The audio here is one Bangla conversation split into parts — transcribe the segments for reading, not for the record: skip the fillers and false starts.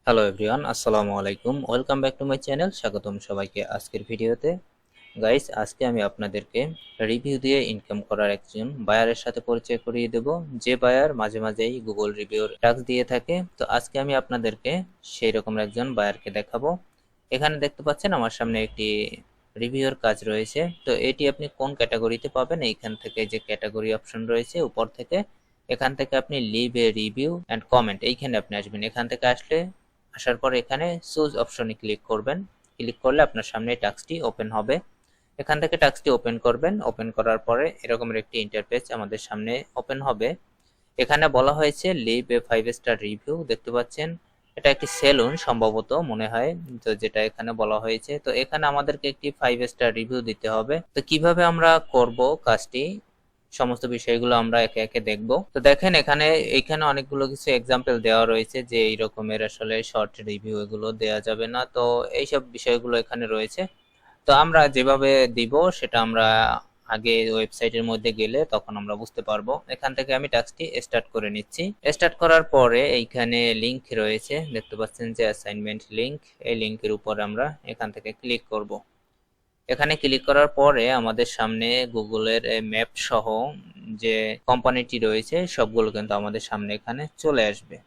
হ্যালো এভরিওয়ান, আসসালামু আলাইকুম। Welcome back to my channel. স্বাগতম সবাইকে আজকের ভিডিওতে। গাইস, আজকে আমি আপনাদেরকে রিভিউ দিয়ে ইনকাম করার একজন বায়ারের সাথে পরিচয় করিয়ে দেব, যে বায়ার মাঝে মাঝেই গুগল রিভিউর টাস্ক দিয়ে থাকে। তো আজকে আমি আপনাদেরকে সেই রকম একজন বায়ারকে দেখাবো। এখানে দেখতে পাচ্ছেন আমার সামনে একটি রিভিউর কাজ রয়েছে। তো এটি আপনি কোন ক্যাটাগরিতে পাবেন? এইখান থেকে যে ক্যাটাগরি অপশন রয়েছে উপর থেকে, এখান থেকে আপনি leave a review and comment, এইখানে আপনি আসবেন। এখান থেকে আসার পর এখানে চুজ অপশনে ক্লিক করবেন। ক্লিক করলে আপনার সামনে টাস্কটি ওপেন হবে। এখান থেকে টাস্কটি ওপেন করবেন। ওপেন করার পরে এরকমের একটি ইন্টারফেস আমাদের সামনে ওপেন হবে। এখানে বলা হয়েছে লিভ এ 5 স্টার রিভিউ। দেখতে পাচ্ছেন এটা একটি সেলুন সম্ভবত মনে হয়, তো যেটা এখানে বলা হয়েছে। তো এখানে আমাদেরকে একটি 5 স্টার রিভিউ দিতে হবে। তো কিভাবে আমরা করব কাজটি, সমস্ত বিষয়গুলো আমরা একে একে দেখব। তো দেখেন এখানে অনেকগুলো কিছু এক্সাম্পল দেওয়া রয়েছে যে এই রকমের আসলে শর্ট রিভিউ এগুলো দেওয়া যাবে না। তো এইসব বিষয়গুলো এখানে রয়েছে। তো আমরা যেভাবে দিব সেটা আমরা আগে ওয়েবসাইটের মধ্যে গেলে তখন আমরা বুঝতে পারবো। এখান থেকে আমি টাস্কটি স্টার্ট করে নিচ্ছি। স্টার্ট করার পরে এইখানে লিংক রয়েছে, দেখতে পাচ্ছেন যে অ্যাসাইনমেন্ট লিংক। এই লিংকের উপর আমরা এখান থেকে ক্লিক করব। এখানে ক্লিক করার পরে আমাদের সামনে গুগলের ম্যাপ সহ যে কোম্পানিটি রয়েছে সবগুলো কিন্তু আমাদের সামনে এখানে চলে আসবে।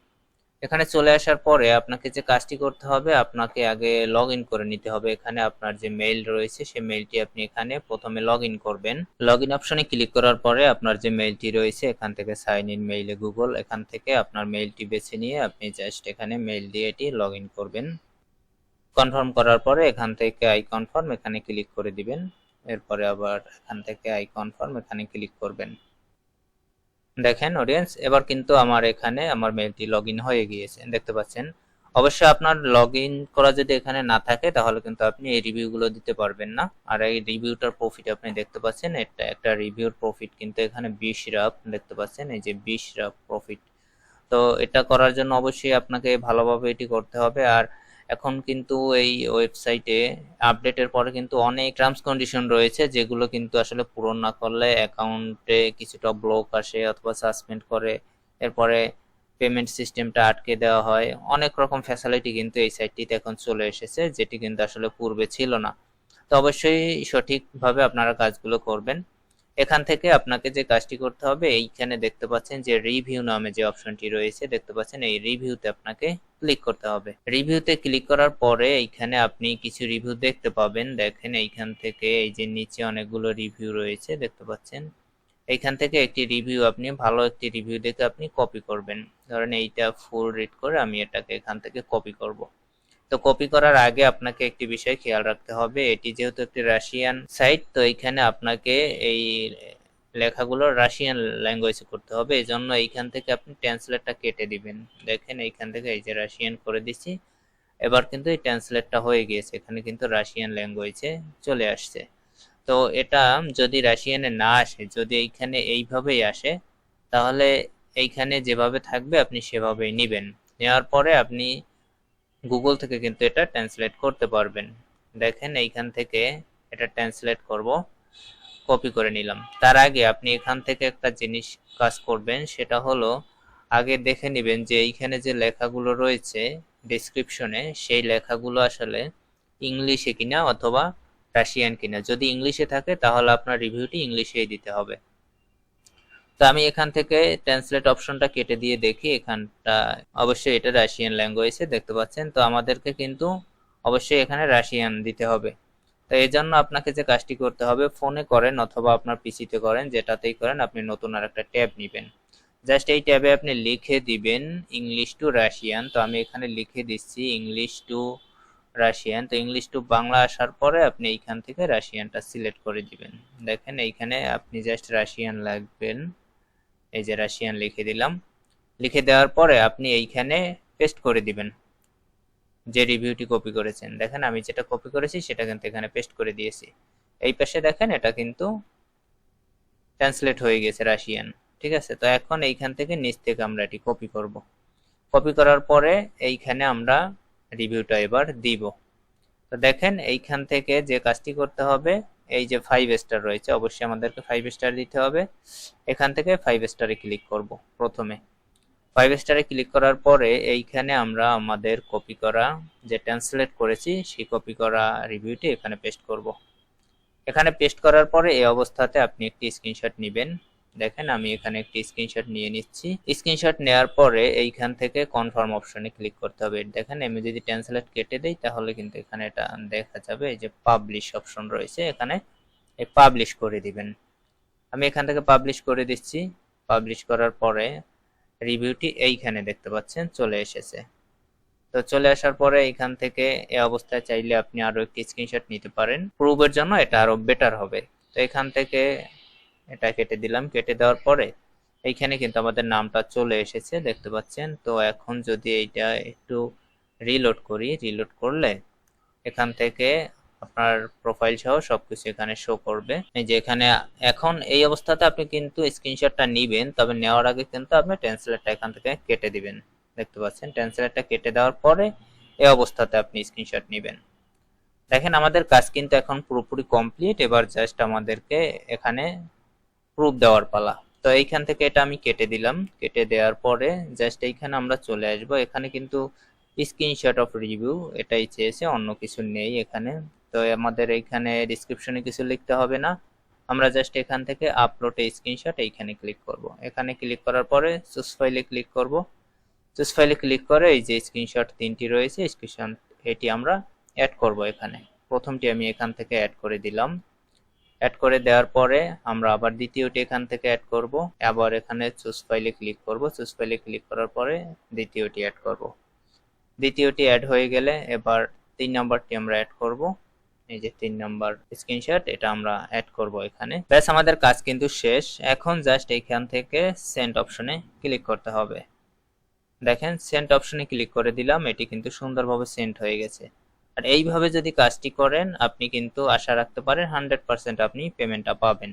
এখানে চলে আসার পরে আপনাকে যে কাজটি করতে হবে, আপনাকে আগে লগ ইন করে নিতে হবে। এখানে আপনার যে মেইল রয়েছে সেই মেইলটি আপনি এখানে প্রথমে লগ ইন করবেন। লগ ইন অপশনে ক্লিক করার পরে আপনার যে মেইলটি রয়েছে এখান থেকে সাইন ইন মেইলে গুগল, এখান থেকে আপনার মেইলটি বেছে নিয়ে আপনি জাস্ট এখানে মেইল দিয়ে এটি লগ ইন করবেন। কনফার্ম করার পরে এখান থেকে আই কনফার্ম এখানে ক্লিক করে দিবেন। এরপরে আবার এখান থেকে আই কনফার্ম এখানে ক্লিক করবেন। দেখেন অডিয়েন্স, এবার কিন্তু আমার এখানে আমার মেইলটি লগ ইন হয়ে গিয়েছে, দেখতে পাচ্ছেন। অবশ্যই আপনার লগ ইন করা যদি এখানে না থাকে তাহলে কিন্তু আপনি এই রিভিউগুলো দিতে পারবেন না। আর এই রিভিউটার প্রফিট আপনি দেখতে পাচ্ছেন, এটা একটা রিভিউর প্রফিট কিন্তু এখানে 20 রাপ, দেখতে পাচ্ছেন এই যে 20 রাপ প্রফিট। তো এটা করার জন্য অবশ্যই আপনাকে ভালোভাবে এটি করতে হবে। আর এখন কিন্তু এই ওয়েবসাইটে আপডেটের পরে কিন্তু অনেক টার্মস কন্ডিশন রয়েছে, যেগুলো কিন্তু আসলে পূরণ না করলে অ্যাকাউন্টে কিছুটা ব্লক আসে অথবা সাসপেন্ড করে, এরপরে পেমেন্ট সিস্টেমটা আটকে দেওয়া হয়। অনেক রকম ফ্যাসিলিটি কিন্তু এই সাইটটিতে এখন চলে এসেছে, যেটি কিন্তু আসলে পূর্বে ছিল না। তো অবশ্যই সঠিকভাবে আপনারা কাজগুলো করবেন। এখান থেকে আপনাকে যে কাজটি করতে হবে, এইখানে দেখতে পাচ্ছেন যে রিভিউ নামে যে অপশনটি রয়েছে, দেখতে পাচ্ছেন এই রিভিউতে আপনাকে ক্লিক করতে হবে। রিভিউতে ক্লিক করার পরে এইখানে আপনি কিছু রিভিউ দেখতে পাবেন। দেখেন এইখান থেকে এই যে নিচে অনেকগুলো রিভিউ রয়েছে, দেখতে পাচ্ছেন। এইখান থেকে একটি রিভিউ, আপনি ভালো একটি রিভিউ দেখে আপনি কপি করবেন। ধরেন এইটা ফুল রিড করে আমি এটাকে এখান থেকে কপি করব। তো কপি করার আগে আপনাকে একটি বিষয় খেয়াল রাখতে হবে, এটি যেহেতু একটি রাশিয়ান সাইট, তো এইখানে আপনাকে এই লেখাগুলো রাশিয়ান ল্যাঙ্গুয়েজে করতে হবে। এই জন্য এইখান থেকে আপনি ট্রান্সলেটটা কেটে দিবেন। দেখেন এইখান থেকে এই যে রাশিয়ান করে দিছি, এবার কিন্তু এই ট্রান্সলেটটা হয়ে গিয়েছে, এখানে কিন্তু রাশিয়ান ল্যাঙ্গুয়েজে চলে আসছে। তো এটা যদি রাশিয়ানে না আসে, যদি এইখানে এইভাবেই আসে, তাহলে এইখানে যেভাবে থাকবে আপনি সেভাবেই নেবেন। নেওয়ার পরে আপনি গুগল থেকে কিন্তু এটা ট্রান্সলেট করতে পারবেন। দেখেন এইখান থেকে এটা ট্রান্সলেট করব, কপি করে নিলাম। তার আগে আপনি এখান থেকে একটা জিনিস কাজ করবেন, সেটা হলো আগে দেখে নেবেন যে এইখানে যে লেখাগুলো রয়েছে ডেসক্রিপশনে, সেই লেখাগুলো আসলে ইংলিশে কিনা অথবা রাশিয়ান কিনা। যদি ইংলিশে থাকে তাহলে আপনার রিভিউটি ইংলিশেই দিতে হবে। তো আমি এখান থেকে ট্রান্সলেট অপশনটা কেটে দিয়ে দেখি, এখানটা অবশ্যই এটা রাশিয়ান ল্যাঙ্গুয়েজে, দেখতে পাচ্ছেন। তো আমাদেরকে কিন্তু অবশ্যই এখানে রাশিয়ান দিতে হবে। তো এই জন্য আপনাকে যে কাজটি করতে হবে, ফোনে করেন অথবা আপনার পিসিতে করেন, যেটাতেই করেন, আপনি নতুন আর একটা ট্যাব নেবেন। জাস্ট এই ট্যাবে আপনি লিখে দিবেন ইংলিশ টু রাশিয়ান। তো আমি এখানে লিখে দিচ্ছি ইংলিশ টু রাশিয়ান। তো ইংলিশ টু বাংলা আসার পরে আপনি এইখান থেকে রাশিয়ানটা সিলেক্ট করে দিবেন। দেখেন এইখানে আপনি জাস্ট রাশিয়ান লিখবেন, এই যে রাশিয়ান লিখে দিলাম। লিখে দেওয়ার পরে আপনি এইখানে পেস্ট করে দিবেন যে রিভিউটি কপি করেছেন। দেখেন আমি যেটা কপি করেছি সেটা কিন্তু এখানে পেস্ট করে দিয়েছি। এই পাশে দেখেন এটা কিন্তু ট্রান্সলেট হয়ে গেছে রাশিয়ান, ঠিক আছে। তো এখন এইখান থেকে নিচ থেকে আমরা এটি কপি করব। কপি করার পরে এইখানে আমরা রিভিউটা এবার দিব। তো দেখেন এইখান থেকে যে কাজটি করতে হবে, এই যে 5 স্টার রয়েছে, অবশ্যই আমাদেরকে 5 স্টার দিতে হবে। এখান থেকে 5 স্টারে ক্লিক করব প্রথমে। ফাইভ স্টারে ক্লিক করার পরে এইখানে আমরা আমাদের কপি করা যে ট্রান্সলেট করেছি সেই কপি করা রিভিউটি এখানে পেস্ট করব। এখানে পেস্ট করার পরে এই অবস্থাতে আপনি একটি স্ক্রিনশট নেবেন। দেখেন আমি এখানে একটি স্ক্রিনশট নিয়ে নিচ্ছি। স্ক্রিনশট নেওয়ার পরে এইখান থেকে কনফার্ম অপশনে ক্লিক করতে হবে। দেখেন আমি যদি ট্রান্সলেট কেটে দেই তাহলে কিন্তু এখানে এটা দেখা যাবে, এই যে পাবলিশ অপশন রয়েছে এখানে এই পাবলিশ করে দিবেন। আমি এখান থেকে পাবলিশ করে দিচ্ছি। পাবলিশ করার পরে রিভিউটি এইখানে দেখতে পাচ্ছেন চলে এসেছে। তো চলে আসার পরে এখান থেকে এই অবস্থায় চাইলে আপনি আরো একটি স্ক্রিনশট নিতে পারেন, প্রুফের জন্য এটা আরো বেটার হবে। তো এখান থেকে এটা কেটে দিলাম। কেটে দেওয়ার পরে এইখানে কিন্তু আমাদের নামটা চলে এসেছে দেখতে পাচ্ছেন। তো এখন যদি এইটা একটু রিলোড করি, রিলোড করলে এখান থেকে আপনার প্রোফাইল সহ সবকিছু এখানে শো করবে। এই যে এখানে এখন এই অবস্থাতে আপনি কিন্তু স্ক্রিনশটটা নেবেন, তবে নেওয়ার আগে কিন্তু আপনি ট্রান্সলেটটা এখান থেকে কেটে দিবেন। দেখতে পাচ্ছেন ট্রান্সলেটটা কেটে দেওয়ার পরে এই অবস্থাতে আপনি স্ক্রিনশট নেবেন। দেখেন আমাদের কাজ কিন্তু এখন পুরোপুরি কমপ্লিট। এবার জাস্ট আমাদেরকে এখানে প্রুফ দেওয়ার পালা। তো এইখান থেকে এটা আমি কেটে দিলাম। কেটে দেওয়ার পরে জাস্ট এইখানে আমরা চলে আসব। এখানে কিন্তু স্ক্রিনশট অফ রিভিউ এটাই চেয়েছে, অন্য কিছু নেই এখানে। তো আমাদের এইখানে ডেসক্রিপশনে কিছু লিখতে হবে না, আমরা জাস্ট এখান থেকে আপলোড এ স্ক্রিনশট এইখানে ক্লিক করব। এখানে ক্লিক করার পরে চুজ ফাইলে ক্লিক করব। চুজ ফাইলে ক্লিক করে এই যে স্ক্রিনশট তিনটি রয়েছে স্ক্রিনশট এটি আমরা অ্যাড করব। এখানে প্রথমটি আমি এখান থেকে অ্যাড করে দিলাম। অ্যাড করে দেওয়ার পরে আমরা আবার দ্বিতীয়টি এখান থেকে অ্যাড করব। আবার এখানে চুজ ফাইলে ক্লিক করব। চুজ ফাইলে ক্লিক করার পরে দ্বিতীয়টি অ্যাড করব। দ্বিতীয়টি অ্যাড হয়ে গেলে এবার 3 নাম্বারটি আমরা অ্যাড করব। এই যে 3 নাম্বার স্ক্রিনশট এটা আমরা অ্যাড করব এখানে। ব্যাস আমাদের কাজ কিন্তু শেষ। এখন জাস্ট এইখান থেকে সেন্ড অপশনে ক্লিক করতে হবে। দেখেন সেন্ড অপশনে ক্লিক করে দিলাম, এটি কিন্তু সুন্দরভাবে সেন্ড হয়ে গেছে। আর এইভাবে যদি কাজটি করেন আপনি কিন্তু আশা রাখতে পারেন 100% আপনি পেমেন্টটা পাবেন।